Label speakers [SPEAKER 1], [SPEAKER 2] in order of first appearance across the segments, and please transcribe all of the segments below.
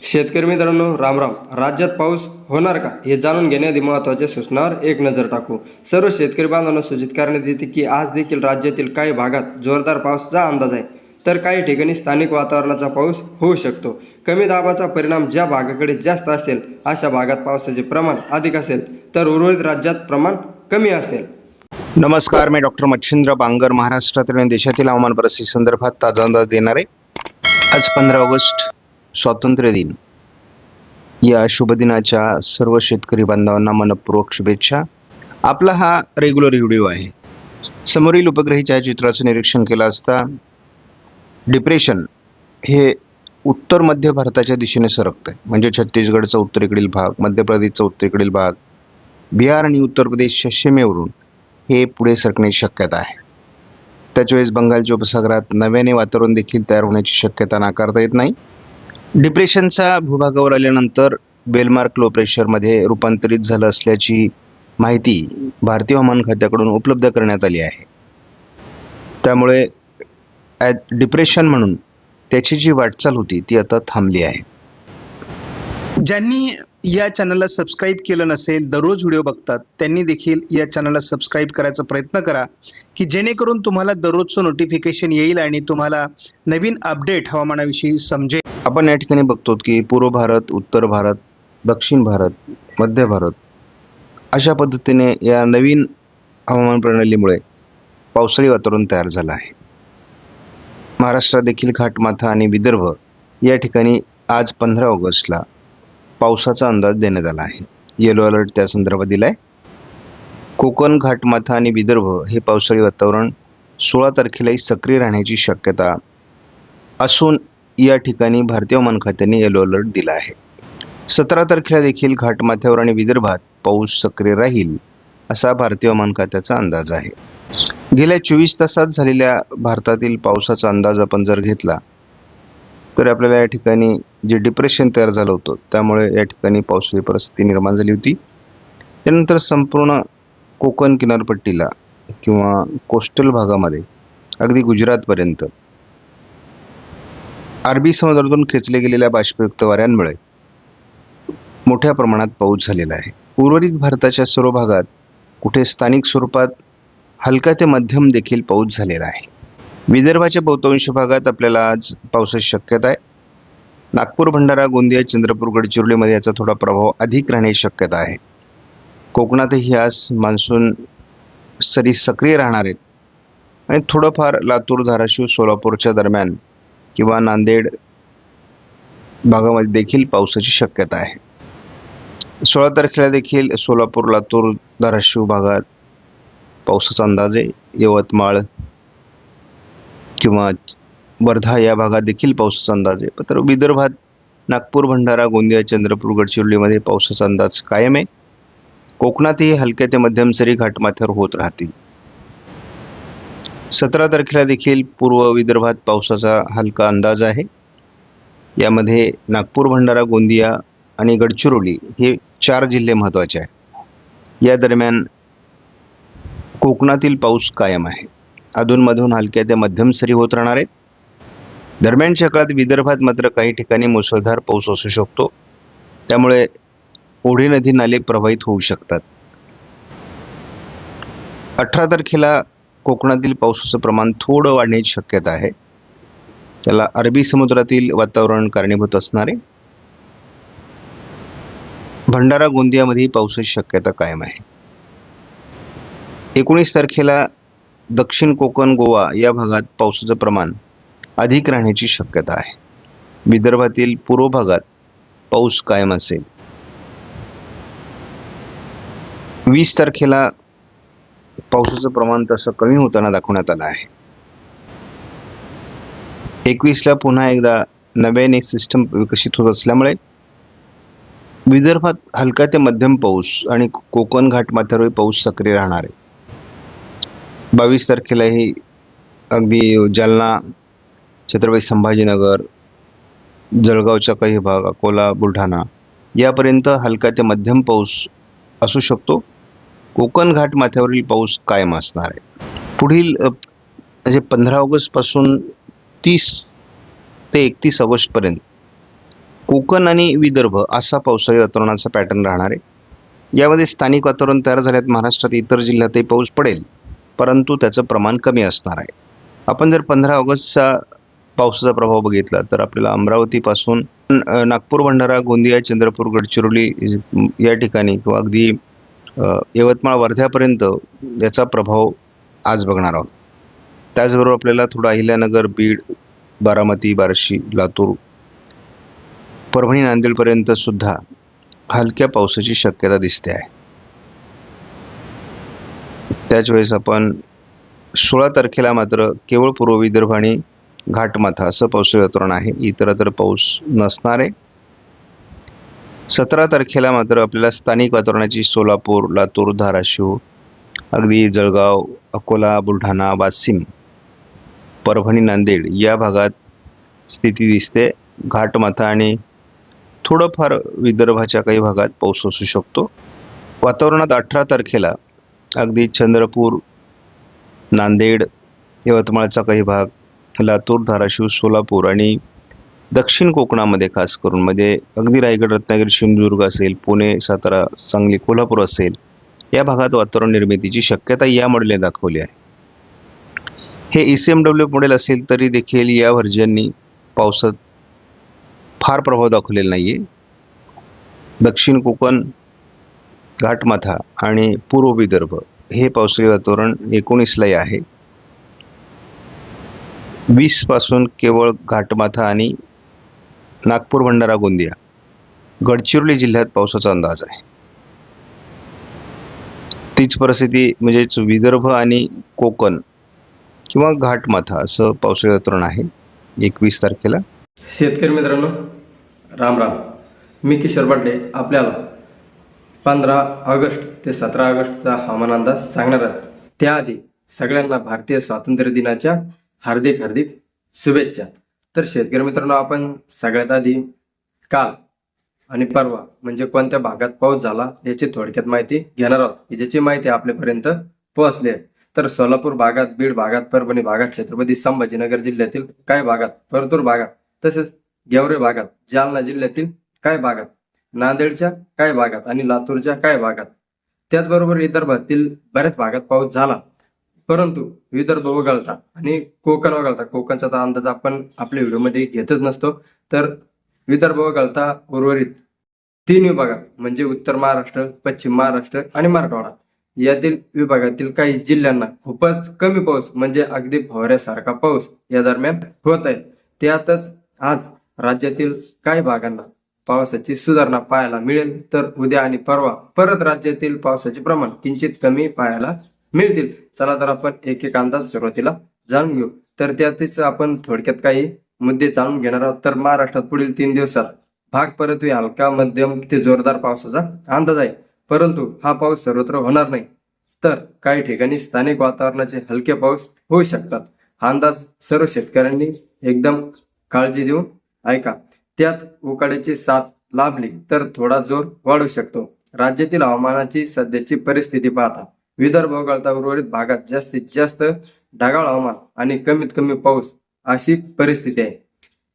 [SPEAKER 1] शेतकरी मित्रांनो, रामराम. राज्यात पाऊस होणार का हे जाणून घेण्याआधी महत्त्वाच्या सूचनावर एक नजर टाकू. सर्व शेतकरी बांधवांना सूचित करण्यात येते की आज देखील राज्यातील काही भागात जोरदार पावसाचा अंदाज आहे, तर काही ठिकाणी स्थानिक वातावरणाचा पाऊस होऊ शकतो. कमी दाबाचा परिणाम ज्या भागाकडे जास्त असेल अशा भागात पावसाचे प्रमाण अधिक असेल, तर उर्वरित राज्यात प्रमाण कमी असेल.
[SPEAKER 2] नमस्कार, मी डॉक्टर मच्छिंद्र बांगर महाराष्ट्रातील आणि देशातील हवामान परिस्थिती संदर्भात ताजा अंदाज देणार आहे. आज 15 ऑगस्ट स्वातंत्र्य दिन. या शुभ दिनाच्या सर्व शेतकरी बांधवांना मनपूर्वक शुभेच्छा. आपला हा रेग्युलर व्हिडिओ आहे. समोरील उपग्रही छायाचित्राचं निरीक्षण केलं असता डिप्रेशन हे उत्तर मध्य भारताच्या दिशेने सरकतंय. म्हणजे छत्तीसगडचा उत्तरेकडील भाग, मध्य प्रदेशचा उत्तरेकडील भाग, बिहार आणि उत्तर प्रदेशच्या सीमेवरून हे पुढे सरकण्याची शक्यता आहे. त्याच वेळेस बंगालच्या उपसागरात नव्याने वातावरण देखील तयार होण्याची शक्यता नाकारता येत नाही. डिप्रेशनचा भूभागावर आल्यानंतर बेलमार्क लो प्रेशरमध्ये रूपांतरित झालं असल्याची माहिती भारतीय हवामान खात्याकडून उपलब्ध करण्यात आली आहे. त्यामुळे डिप्रेशन म्हणून त्याची जी वाटचाल होती ती आता थांबली आहे. ज्यांनी या चॅनलला सबस्क्राईब केलं नसेल, दररोज व्हिडिओ बघतात, त्यांनी देखील या चॅनलला सबस्क्राईब करायचा प्रयत्न करा की जेणेकरून तुम्हाला दररोजचं नोटिफिकेशन येईल आणि तुम्हाला नवीन अपडेट हवामानाविषयी समजेल. आपण या ठिकाणी बघतो की पूर्व भारत, उत्तर भारत, दक्षिण भारत, मध्य भारत अशा पद्धतीने या नवीन हवामान प्रणालीमुळे पावसाळी वातावरण तयार झालं आहे. महाराष्ट्रात देखील घाटमाथा आणि विदर्भ या ठिकाणी आज 15 ऑगस्टला पावसाचा अंदाज देण्यात आला आहे. येलो अलर्ट त्या संदर्भात दिला आहे. कोकण, घाटमाथा आणि विदर्भ हे पावसाळी वातावरण 16 तारखेलाही सक्रिय राहण्याची शक्यता असून या ठिकाणी भारतीय हवामान खात्याने येलो अलर्ट दिला आहे. 17 तारखेला देखील घाटमाथ्यावर आणि विदर्भात पाऊस सक्रिय राहील असा भारतीय हवामान खात्याचा अंदाज आहे. गेल्या 24 तासात झालेल्या भारतातील पावसाचा अंदाज आपण जर घेतला तर आपल्याला या ठिकाणी जे डिप्रेशन तयार झालं होतं त्यामुळे या ठिकाणी पावसाची परिस्थिती निर्माण झाली होती. त्यानंतर संपूर्ण कोकण किनारपट्टीला किंवा कोस्टल भागामध्ये अगदी गुजरातपर्यंत अरबी समुद्रातून खेचले गेलेल्या बाष्पयुक्त वाऱ्यांमुळे मोठ्या प्रमाणात पाऊस झालेला आहे. उर्वरित भारताच्या सर्व भागात कुठे स्थानिक स्वरूपात हलका ते मध्यम देखील पाऊस झालेला आहे. विदर्भाच्या बहुतांश भागात आपल्याला आज पावसाची शक्यता आहे. नागपूर, भंडारा, गोंदिया, चंद्रपूर, गडचिरोलीमध्ये याचा थोडा प्रभाव अधिक राहण्याची शक्यता आहे. कोकणातही आज मान्सून सरी सक्रिय राहणार आहेत आणि थोडंफार लातूर, धाराशिव, सोलापूरच्या दरम्यान किंवा नांदेड भागामध्ये देखील पावसाची शक्यता आहे. 16 तारखेला देखील सोलापूर, लातूर, धाराशिव भागात पावसाचा अंदाज आहे. यवतमाळ किंवा वर्धा या भागात देखील पावसाचा अंदाज आहे. तर विदर्भात नागपूर, भंडारा, गोंदिया, चंद्रपूर, गडचिरोलीमध्ये पावसाचा अंदाज कायम आहे. कोकणातही हलक्या ते मध्यम सरी घाटमाथ्यावर होत राहतील. 17 तारखेला देखील पूर्व विदर्भात पावसाचा हलका अंदाज आहे. यामध्ये नागपूर, भंडारा, गोंदिया आणि गडचिरोली हे 4 जिल्हे महत्त्वाचे आहेत. या दरम्यान कोकणातील पाऊस कायम आहे. अधूनमधून हलक्या ते मध्यम सरी होत राहणार आहेत. दरम्यानच्या काळात विदर्भात मात्र काही ठिकाणी मुसळधार पाऊस असू शकतो. त्यामुळे ओढे, नदी, नाले प्रवाहित होऊ शकतात. 18 तारखेला कोकणातील पावसाचं प्रमाण थोडं वाढण्याची शक्यता आहे. त्याला अरबी समुद्रातील वातावरण कारणीभूत असणार आहे. भंडारा, गोंदियामध्ये पावसाची शक्यता कायम आहे. 19 तारखेला दक्षिण कोकण, गोवा या भागात पावसाचं प्रमाण अधिक राहण्याची शक्यता आहे. विदर्भातील पूर्व भागात पाऊस कायम असेल. 20 तारखेला पावसाचं प्रमाण तसं कमी होताना दाखवण्यात आलं आहे. 21ला पुन्हा एकदा नव्याने सिस्टम विकसित होत असल्यामुळे विदर्भात हलका ते मध्यम पाऊस आणि कोकण घाटमाथ्यावरही पाऊस सक्रिय राहणार आहे. 22 तारखेलाही अगदी जालना, छत्रपती संभाजीनगर, जळगावचा काही भाग, अकोला, बुलढाणा यापर्यंत हलका ते मध्यम पाऊस असू शकतो. कोकण घाटमाथ्यावरील पाऊस कायम असणार आहे. पुढील म्हणजे 15 ऑगस्टपासून 30 ते 31 ऑगस्टपर्यंत कोकण आणि विदर्भ असा पावसाळी वातावरणाचा पॅटर्न राहणार आहे. यामध्ये स्थानिक वातावरण तयार झाल्यात. महाराष्ट्रात इतर जिल्ह्यातही पाऊस पडेल, परंतु त्याचं प्रमाण कमी असणार आहे. आपण जर 15 ऑगस्टचा पावसाचा प्रभाव बघितला तर आपल्याला अमरावतीपासून नागपूर, भंडारा, गोंदिया, चंद्रपूर, गडचिरोली या ठिकाणी किंवा अगदी यवतमाळ, वर्ध्यापर्यंत याचा प्रभाव आज बघणार आहोत. त्याचबरोबर आपल्याला थोडा अहिल्यानगर, बीड, बारामती, बार्शी, लातूर, परभणी, नांदेडपर्यंत सुद्धा हलक्या पावसाची शक्यता दिसते आहे. त्याच वेळेस आपण 16 तारखेला मात्र केवळ पूर्व विदर्भ आणि घाटमाथा असं पावसाळी वातावरण आहे. इतरत्र पाऊस नसणार आहे. 17 तारखेला मात्र आपल्याला स्थानिक वातावरणाची सोलापूर, लातूर, धाराशिव, अगदी जळगाव, अकोला, बुलढाणा, वाशिम, परभणी, नांदेड या भागात स्थिती दिसते. घाटमाथा आणि थोडंफार विदर्भाच्या काही भागात पाऊस असू शकतो. वातावरणात 18 तारखेला अगदी चंद्रपूर, नांदेड, यवतमाळचा काही भाग, लातूर, धाराशिव, सोलापूर आणि दक्षिण कोकणामध्ये खास करून म्हणजे अगदी रायगड, रत्नागिरी, सिंधुदुर्ग असेल, पुणे, सातारा, सांगली, कोल्हापूर असेल, या भागात वातावरण निर्मितीची शक्यता या मॉडेलने दाखवली आहे. हे ECMW मॉडेल असेल तरी देखील या व्हर्जननी पावसात फार प्रभाव दाखवलेला नाही आहे. दक्षिण कोकण, घाटमाथा आणि पूर्व विदर्भ हे पावसाळी वातावरण 19ला आहे. 20 पासून केवळ घाटमाथा आणि नागपूर, भंडारा, गोंदिया, गडचिरोली जिल्ह्यात पावसाचा अंदाज आहे. तीच परिस्थिती म्हणजेच विदर्भ आणि कोकण किंवा घाटमाथा असं पावसाळी वातावरण आहे 21 तारखेला.
[SPEAKER 1] शेतकरी मित्रांनो, राम राम. मी किशोर बाटे आपल्याला 15 ऑगस्ट ते 17 ऑगस्टचा हवामान अंदाज सांगणार आहे. त्याआधी सगळ्यांना भारतीय स्वातंत्र्य दिनाच्या हार्दिक हार्दिक शुभेच्छा. तर शेतकरी मित्रांनो, आपण सगळ्यात आधी काल आणि परवा म्हणजे कोणत्या भागात पाऊस झाला याची थोडक्यात माहिती घेणार आहोत, ज्याची माहिती आपल्यापर्यंत पोहोचली आहे. तर सोलापूर भागात, बीड भागात, परभणी भागात, छत्रपती संभाजीनगर जिल्ह्यातील काही भागात, परतूर भागात, तसेच गेवरे भागात, जालना जिल्ह्यातील काही भागात, नांदेडच्या काही भागात आणि लातूरच्या काही भागात, त्याचबरोबर विदर्भातील बऱ्याच भागात पाऊस झाला. परंतु विदर्भ वगळता आणि कोकण वगळता, कोकणचा तर अंदाज आपण आपल्या व्हिडिओमध्ये घेतच नसतो, तर विदर्भ वगळता उर्वरित 3 विभागात म्हणजे उत्तर महाराष्ट्र, पश्चिम महाराष्ट्र आणि मराठवाडा यातील विभागातील काही जिल्ह्यांना खूपच कमी पाऊस म्हणजे अगदी फवाऱ्यासारखा पाऊस या दरम्यान होत आहे. त्यातच आज राज्यातील काही भागांना पावसाची सुधारणा पाहायला मिळेल. तर उद्या आणि परवा परत राज्यातील पावसाचे प्रमाण किंचित कमी पाहायला मिळतील. चला तर आपण एक एक अंदाज सुरुवातीला जाणून घेऊ. तर त्यातच आपण थोडक्यात काही मुद्दे जाणून घेणार आहोत. तर महाराष्ट्रात पुढील 3 दिवसात भाग परतवी हलका मध्यम ते जोरदार पावसाचा अंदाज आहे. परंतु हा पाऊस सर्वत्र होणार नाही, तर काही ठिकाणी स्थानिक वातावरणाचे हलके पाऊस होऊ शकतात. हा अंदाज सर्व शेतकऱ्यांनी एकदम काळजी देऊन ऐका. त्यात उकाड्याची साथ लाभली तर थोडा जोर वाढू शकतो. राज्यातील हवामानाची सध्याची परिस्थिती पाहता विदर्भ वगळता उर्वरित भागात जास्तीत जास्त ढगाळ हवामान आणि कमीत कमी पाऊस अशी परिस्थिती आहे.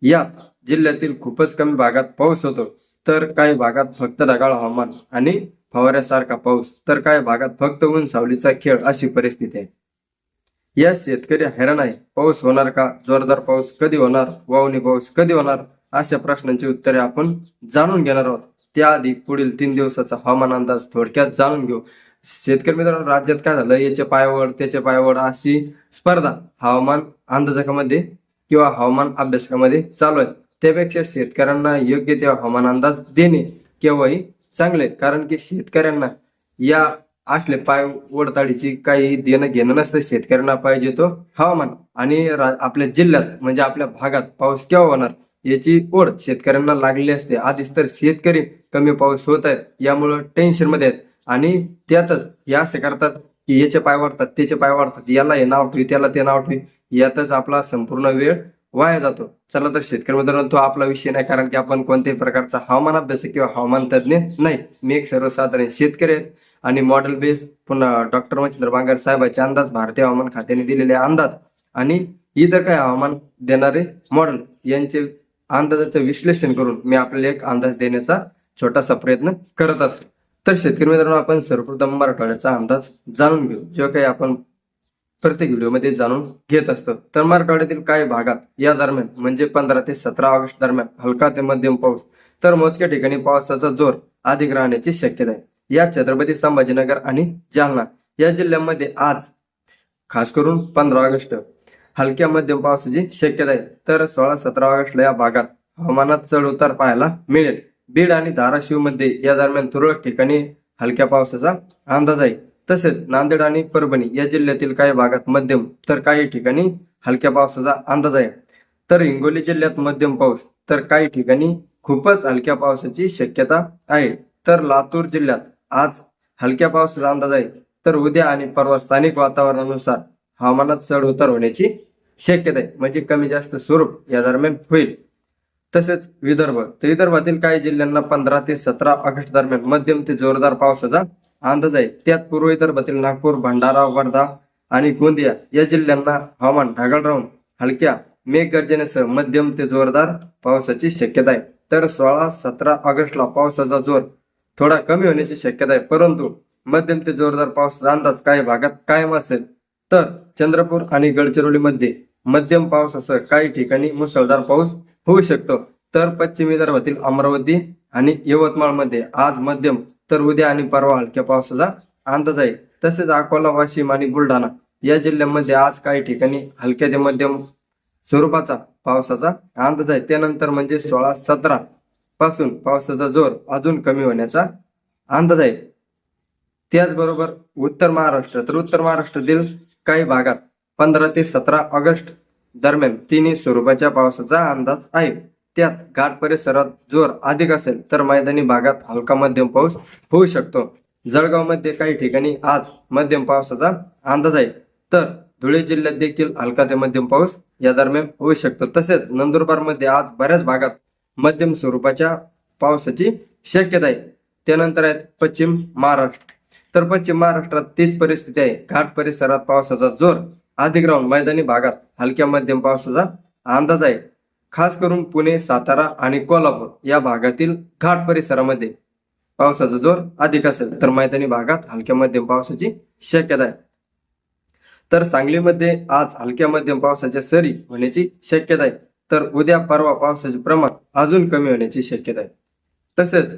[SPEAKER 1] या जिल्ह्यातील खूपच कमी भागात पाऊस होतो, तर काही भागात फक्त ढगाळ हवामान आणि फवाऱ्यासारखा पाऊस, तर काही भागात फक्त ऊन सावलीचा खेळ अशी परिस्थिती आहे. या शेतकरी हैराण आहे. पाऊस होणार का? जोरदार पाऊस कधी होणार? वावणी पाऊस कधी होणार? अशा प्रश्नांची उत्तरे आपण जाणून घेणार आहोत. त्याआधी पुढील 3 दिवसाचा हवामान अंदाज थोडक्यात जाणून घेऊ. शेतकरी मित्रांनो, राज्यात काय झालं, याचे पायावड त्याचे पायावड अशी स्पर्धा हवामान अंदाजकामध्ये किंवा हवामान अभ्यासकामध्ये चालू आहे. त्यापेक्षा शेतकऱ्यांना योग्य ते हवामान अंदाज देणे केव्हाही चांगले, कारण की शेतकऱ्यांना या असले पाय ओढताडीची काही देणं घेणं नसतं. शेतकऱ्यांना पाहिजे तो हवामान आणि आपल्या जिल्ह्यात म्हणजे आपल्या भागात पाऊस केव्हा होणार याची ओढ शेतकऱ्यांना लागलेली असते. आधीच तर शेतकरी कमी पाऊस होत आहेत यामुळं टेन्शन मध्ये आहेत आणि त्यातच हे असे करतात की याचे पाय वाढतात त्याचे पाय वाढतात, याला हे नाव ठेवी त्याला ते नाव ठेवी, यातच आपला संपूर्ण वेळ वाया जातो. चला तर शेतकरी मित्रांनो, तो आपला विषय नाही, कारण की आपण कोणत्याही प्रकारचा हवामान अभ्यास किंवा हवामान तज्ज्ञ नाही. मी एक सर्वसाधारण शेतकरी आहे आणि मॉडेल बेस पुन्हा डॉक्टर मच्छिंद्र बांगर साहेबांचे अंदाज, भारतीय हवामान खात्याने दिलेले अंदाज आणि इतर काही हवामान देणारे मॉडेल यांचे अंदाजाचं विश्लेषण करून मी आपल्याला एक अंदाज देण्याचा छोटासा प्रयत्न करत असतो. तर शेतकरी मित्रांनो, आपण सर्वप्रथम मराठवाड्याचा अंदाज जाणून घेऊ, जो काही आपण प्रत्येक व्हिडिओमध्ये जाणून घेत असतो. तर मराठवाड्यातील काही भागात या दरम्यान म्हणजे 15 ते 17 ऑगस्ट दरम्यान हलका ते मध्यम पाऊस, तर मोजक्या ठिकाणी पावसाचा जोर अधिक राहण्याची शक्यता आहे. या छत्रपती संभाजीनगर आणि जालना या जिल्ह्यांमध्ये आज खास करून 15 ऑगस्ट हलक्या मध्यम पावसाची शक्यता आहे. तर 16-17 ऑगस्टला या भागात हवामानात चढ उतार पाहायला मिळेल. बीड आणि धाराशिव मध्ये या दरम्यान तुरळक ठिकाणी हलक्या पावसाचा अंदाज आहे. तसेच नांदेड आणि परभणी या जिल्ह्यातील काही भागात मध्यम तर काही ठिकाणी हलक्या पावसाचा अंदाज आहे. तर हिंगोली जिल्ह्यात मध्यम पाऊस तर काही ठिकाणी खूपच हलक्या पावसाची शक्यता आहे. तर लातूर जिल्ह्यात आज हलक्या पावसाचा अंदाज आहे. तर उद्या आणि परवा स्थानिक वातावरणानुसार हवामानात चढ उतार होण्याची शक्यता आहे, म्हणजे कमी जास्त स्वरूप या दरम्यान होईल. तसेच विदर्भ, तर विदर्भातील काही जिल्ह्यांना 15 ते 17 ऑगस्ट दरम्यान मध्यम ते जोरदार पावसाचा अंदाज आहे. त्यात पूर्व विदर्भातील नागपूर, भंडारा, वर्धा आणि गोंदिया या जिल्ह्यांना हवामान ढगाळ राहून हलक्या मेघगर्जनेसह मध्यम ते जोरदार पावसाची शक्यता आहे. तर 16-17 ऑगस्टला पावसाचा जोर थोडा कमी होण्याची शक्यता आहे, परंतु मध्यम ते जोरदार पावसाचा अंदाज काही भागात कायम असेल. तर चंद्रपूर आणि गडचिरोलीमध्ये मध्यम पावसासह काही ठिकाणी मुसळधार पाऊस होऊ शकतो. तर पश्चिम विदर्भातील अमरावती आणि यवतमाळमध्ये आज मध्यम तर उद्या आणि परवा हलक्या पावसाचा अंदाज आहे. तसेच अकोला, वाशिम आणि बुलढाणा या जिल्ह्यांमध्ये आज काही ठिकाणी हलक्या ते मध्यम स्वरूपाचा पावसाचा अंदाज आहे. त्यानंतर म्हणजे 16-17 पासून पावसाचा जोर अजून कमी होण्याचा अंदाज आहे. त्याचबरोबर उत्तर महाराष्ट्र, तर उत्तर महाराष्ट्रातील काही भागात 15 ते 17 ऑगस्ट दरम्यान तिन्ही स्वरूपाच्या पावसाचा अंदाज आहे. त्यात घाट परिसरात जोर अधिक असेल तर मैदानी भागात हलका मध्यम पाऊस होऊ शकतो. जळगावमध्ये काही ठिकाणी आज मध्यम पावसाचा अंदाज आहे. तर धुळे जिल्ह्यात देखील हलका ते मध्यम पाऊस या दरम्यान होऊ शकतो. तसेच नंदुरबारमध्ये आज बऱ्याच भागात मध्यम स्वरूपाच्या पावसाची शक्यता आहे. त्यानंतर आहेत पश्चिम महाराष्ट्र, तर पश्चिम महाराष्ट्रात तीच परिस्थिती आहे. घाट परिसरात पावसाचा जोर अधिक राहून मैदानी भागात हलक्या मध्यम पावसाचा अंदाज आहे. खास करून पुणे, सातारा आणि कोल्हापूर या भागातील घाट परिसरामध्ये पावसाचा जोर अधिक असेल तर मैदानी भागात हलक्या मध्यम पावसाची शक्यता आहे. तर सांगलीमध्ये आज हलक्या मध्यम पावसाच्या सरी होण्याची शक्यता आहे. तर उद्या परवा पावसाचे प्रमाण अजून कमी होण्याची शक्यता आहे. तसेच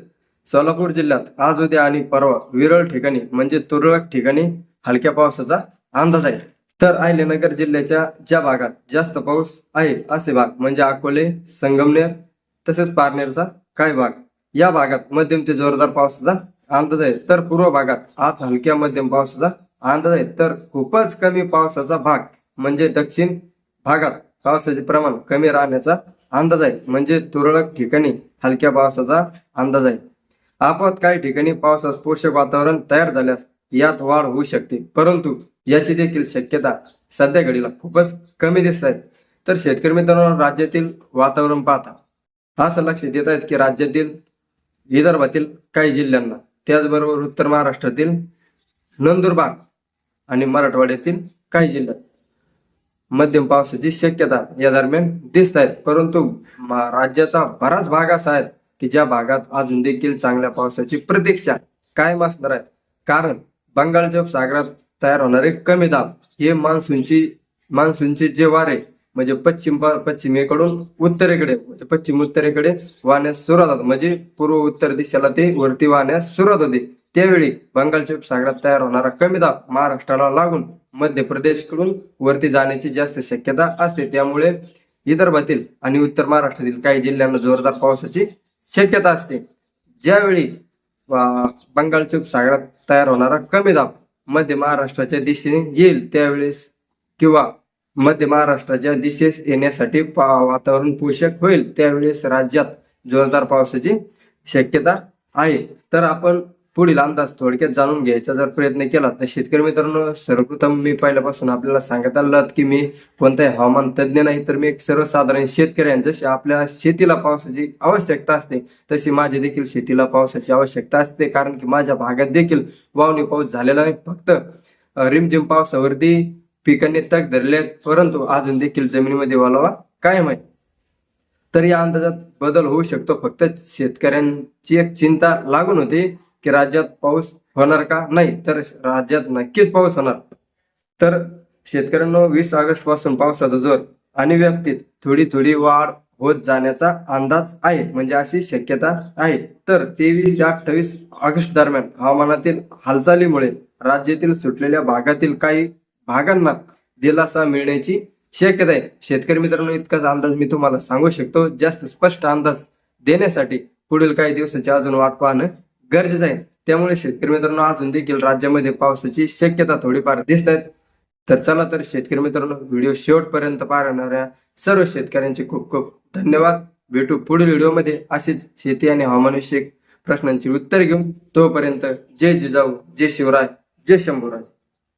[SPEAKER 1] सोलापूर जिल्ह्यात आज उद्या आणि परवा विरळ ठिकाणी म्हणजे तुरळक ठिकाणी हलक्या पावसाचा अंदाज आहे. तर अहिल्यानगर जिल्ह्याच्या ज्या भागात जास्त पाऊस आहे असे भाग म्हणजे अकोले, संगमनेर तसेच पारनेरचा काही भाग, या भागात मध्यम ते जोरदार पावसाचा अंदाज आहे. तर पूर्व भागात आज हलक्या मध्यम पावसाचा अंदाज आहे. तर खूपच कमी पावसाचा भाग म्हणजे दक्षिण भागात पावसाचे प्रमाण कमी राहण्याचा अंदाज आहे, म्हणजे तुरळक ठिकाणी हलक्या पावसाचा अंदाज आहे. आपोआप काही ठिकाणी पावसास पोषक वातावरण तयार झाल्यास यात वाढ होऊ शकते, परंतु याची देखील शक्यता सध्या घडीला खूपच कमी दिसत आहे. तर शेतकरी मित्रांनो, राज्यातील वातावरण पाहता असं लक्षात येत आहे की राज्यातील विदर्भातील काही जिल्ह्यांना, त्याचबरोबर उत्तर महाराष्ट्रातील नंदुरबार आणि मराठवाड्यातील काही जिल्ह्यात मध्यम पावसाची शक्यता या दरम्यान दिसत आहेत. परंतु राज्याचा बराच भाग असा आहे की ज्या भागात अजून देखील चांगल्या पावसाची प्रतीक्षा कायम असणार आहे. कारण बंगालच्या सागरात तयार होणारे कमी दाब हे मान्सूनचे जे वारे म्हणजे पश्चिमेकडून उत्तरेकडे म्हणजे पश्चिम उत्तरेकडे वाहण्यास सुरुवात होते, म्हणजे पूर्व उत्तर दिशेला ते वरती वाहण्यास सुरुवात होते. त्यावेळी बंगालच्या सागरात तयार होणारा कमी दाब महाराष्ट्राला लागून मध्य प्रदेशकडून वरती जाण्याची जास्त शक्यता असते. त्यामुळे विदर्भातील आणि उत्तर महाराष्ट्रातील काही जिल्ह्यांना जोरदार पावसाची शक्यता असते. ज्यावेळी बंगालच्या सागरात तयार होणारा कमी दाब मध्य महाराष्ट्राच्या दिशेने येईल त्यावेळेस किंवा मध्य महाराष्ट्राच्या दिशेस येण्यासाठी वातावरण पोषक होईल त्यावेळेस राज्यात जोरदार पावसाची शक्यता आहे. तर आपण पुढील अंदाज थोडक्यात जाणून घ्यायचा जर प्रयत्न केला तर शेतकरी मित्रांनो, सर्वप्रथम मी पहिल्यापासून आपल्याला सांगत आलो की मी कोणताही हवामान तज्ज्ञ नाही, तर मी एक सर्वसाधारण शेतकरी आहे. जशी आपल्या शेतीला पावसाची आवश्यकता असते तशी माझ्या देखील शेतीला पावसाची आवश्यकता असते, कारण की माझ्या भागात देखील वावणी पाऊस झालेला नाही. फक्त रिमझिम पावसावरती पिकांनी तग धरले, परंतु अजून देखील जमिनीमध्ये ओलावा कायम आहे. तर या अंदाजात बदल होऊ शकतो. फक्त शेतकऱ्यांची एक चिंता लागून होती की राज्यात पाऊस होणार का नाही, तर राज्यात नक्कीच पाऊस होणार. तर शेतकऱ्यांना 20 ऑगस्ट पासून पावसाचा जोर आणि व्याप्तीत थोडी थोडी वाढ होत जाण्याचा अंदाज आहे, म्हणजे अशी शक्यता आहे. तर 23 ते 28 ऑगस्ट दरम्यान हवामानातील हालचालीमुळे राज्यातील सुटलेल्या भागातील काही भागांना दिलासा मिळण्याची शक्यता आहे. शेतकरी मित्रांनो, इतकाच अंदाज मी तुम्हाला सांगू शकतो. जास्त स्पष्ट अंदाज देण्यासाठी पुढील काही दिवसाची अजून वाट पाहणं गरजेचं आहे. त्यामुळे शेतकरी मित्रांनो, अजून देखील राज्यामध्ये पावसाची शक्यता थोडीफार दिसत आहेत. तर चला तर शेतकरी मित्रांनो, व्हिडिओ शेवटपर्यंत पाहणाऱ्या सर्व शेतकऱ्यांचे खूप खूप धन्यवाद. भेटू पुढील व्हिडिओमध्ये अशीच शेती आणि हवामानविषयक प्रश्नांची उत्तर घेऊन. तोपर्यंत जय जिजाऊ, जय शिवराय, जय शंभूराज.